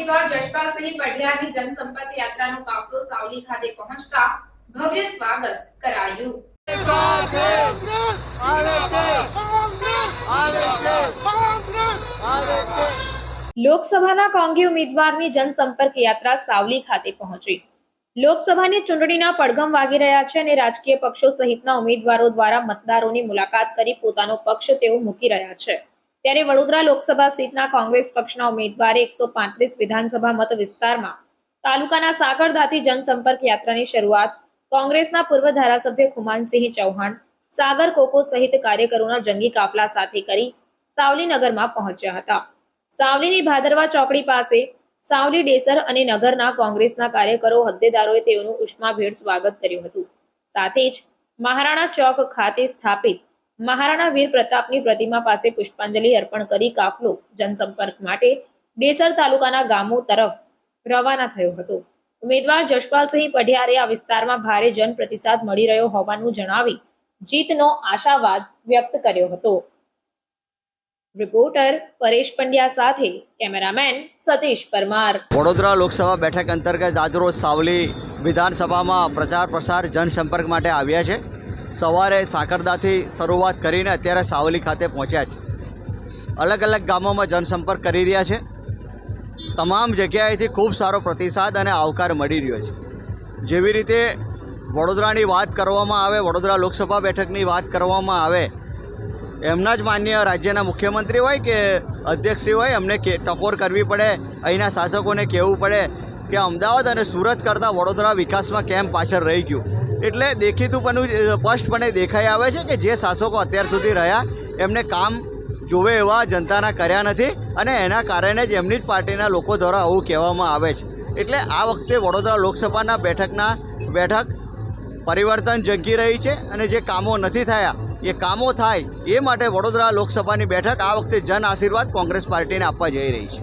ઉમેદવાર જશપાલસિંહ પઢિયારની જનસંપર્ક યાત્રાનો કાફલો સાવલી ખાતે પહોંચતા ભવ્ય સ્વાગત કરાયું। લોકસભાના કોંગ્રેસ ઉમેદવારની જનસંપર્ક યાત્રા સાવલી ખાતે પહોંચી। લોકસભાની ચૂંટણીના પડઘમ વાગી રહ્યા છે અને રાજકીય પક્ષો સહિતના ઉમેદવારો દ્વારા મતદારોની મુલાકાત કરી પોતાનો પક્ષ તેઓ મૂકી રહ્યા છે। ત્યારે વડોદરા લોકસભા સીટના કોંગ્રેસ પક્ષના ઉમેદવારે 135 વિધાનસભા મત વિસ્તારમાં તાલુકાના સાગરદાથી જનસંપર્ક યાત્રાની શરૂઆત કોંગ્રેસના પૂર્વ ધારાસભ્ય ખુમાનસિંહ ચૌહાણ, સાગર કોકો સહિત કાર્યકરોના જંગી કાફલા સાથે કરી સાવલી નગરમાં પહોંચ્યા હતા। સાવલીની ભાદરવા ચોકડી પાસે સાવલી ડેસર અને નગરના કોંગ્રેસના કાર્યકરો હોદ્દેદારોએ તેઓનું ઉષ્માભેર સ્વાગત કર્યું હતું। સાથે જ મહારાણા ચોક ખાતે સ્થાપિત મહારાણા વીર પ્રતાપની પ્રતિમા પાસે પુષ્પાંજલિ અર્પણ કરી કાફલો જનસંપર્ક માટે ડેસર તાલુકાના ગામો તરફ રવાના થયો હતો। ઉમેદવાર જશપાલસિંહ પઢિયારે આ વિસ્તારમાં ભારે જનપ્રતિસાદ મળી રહ્યો હોવાનું જણાવી જીતનો આશાવાદ વ્યક્ત કર્યો હતો। રિપોર્ટર પરેશ પંડ્યા સાથે કેમેરામેન સતીશ પરમાર। વડોદરા લોકસભા બેઠક અંતર્ગત આજરોજ સાવલી વિધાનસભામાં પ્રચાર પ્રસાર જનસંપર્ક માટે આવ્યા છે। સવારે સાકરદાથી શરૂઆત કરીને અત્યારે સાવલી ખાતે પહોંચ્યા છે। અલગ અલગ ગામોમાં જનસંપર્ક કરી રહ્યા છે। તમામ જગ્યાએથી ખૂબ સારો પ્રતિસાદ અને આવકાર મળી રહ્યો છે। જેવી રીતે વડોદરાની વાત કરવામાં આવે, વડોદરા લોકસભા બેઠકની વાત કરવામાં આવે, એમના જ માન્ય રાજ્યના મુખ્યમંત્રી હોય કે અધ્યક્ષશ્રી હોય, એમને ટકોર કરવી પડે, અહીંના શાસકોને કહેવું પડે કે અમદાવાદ અને સુરત કરતાં વડોદરા વિકાસમાં કેમ પાછળ રહી ગયું। એટલે દેખીતું સ્પષ્ટપણે દેખાઈ આવે છે કે જે શાસકો અત્યાર સુધી રહ્યા એમને કામ જોવે એવા જનતાના કર્યા નથી અને એના કારણે જ એમની જ પાર્ટીના લોકો દ્વારા આવું કહેવામાં આવે છે। એટલે આ વખતે વડોદરા લોકસભાના બેઠક પરિવર્તન જગી રહી છે અને જે કામો નથી થયા એ કામો થાય એ માટે વડોદરા લોકસભાની બેઠક આ વખતે જન આશીર્વાદ કોંગ્રેસ પાર્ટીને આપવા જઈ રહી છે।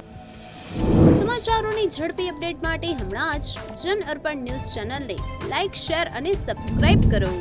સમાચારોની ઝડપી અપડેટ માટે હમણાં જ જન અર્પણ ન્યૂઝ ચેનલને લાઇક, શેર અને સબસ્ક્રાઇબ કરો।